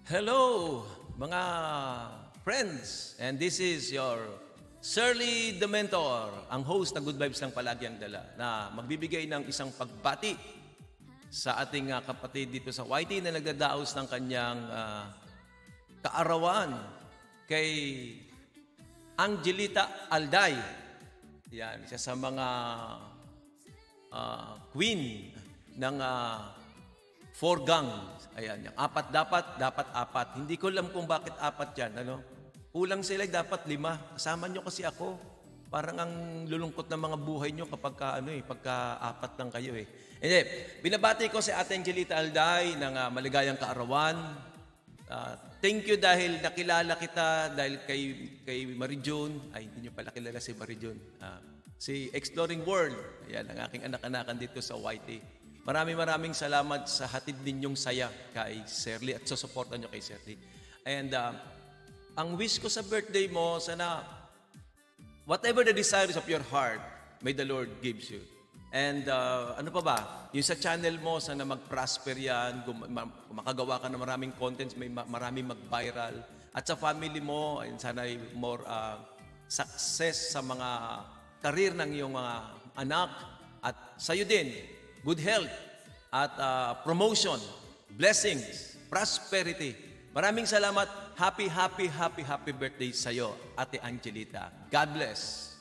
Hello, mga friends. And this is your Shirley the Mentor, ang host na Good Vibes lang palagi ang dala, na magbibigay ng isang pagbati sa ating kapatid dito sa YT na nagdadaos ng kanyang kaarawan kay Angelita Alday. Yan, isa sa mga queen ng four gang. Ayan, yung apat dapat apat. Hindi ko alam kung bakit apat yan, ano? Kulang sila, dapat 5. Kasama nyo kasi ako. Parang ang lulungkot ng mga buhay nyo kapag pagka apat lang kayo eh. Hindi, binabati ko si Ate Angelita Alday ng maligayang kaarawan. Thank you dahil nakilala kita dahil kay Marijun. Ay, hindi nyo pala kilala si Marijun. Si Exploring World. Ayan, ang aking anak-anakan dito sa YT. Maraming salamat sa hatid ninyong saya kay Shirley at susuportan nyo kay Shirley. And ang wish ko sa birthday mo, sana whatever the desires of your heart, may the Lord gives you. And ano pa ba? Yung sa channel mo, sana mag-prosper yan, makagawa ka ng maraming contents, may maraming mag-viral. At sa family mo, sana more success sa mga karir ng iyong mga anak. At sa'yo din, good health at promotion, blessings, prosperity. Maraming salamat. Happy birthday sa'yo, Ate Angelita. God bless.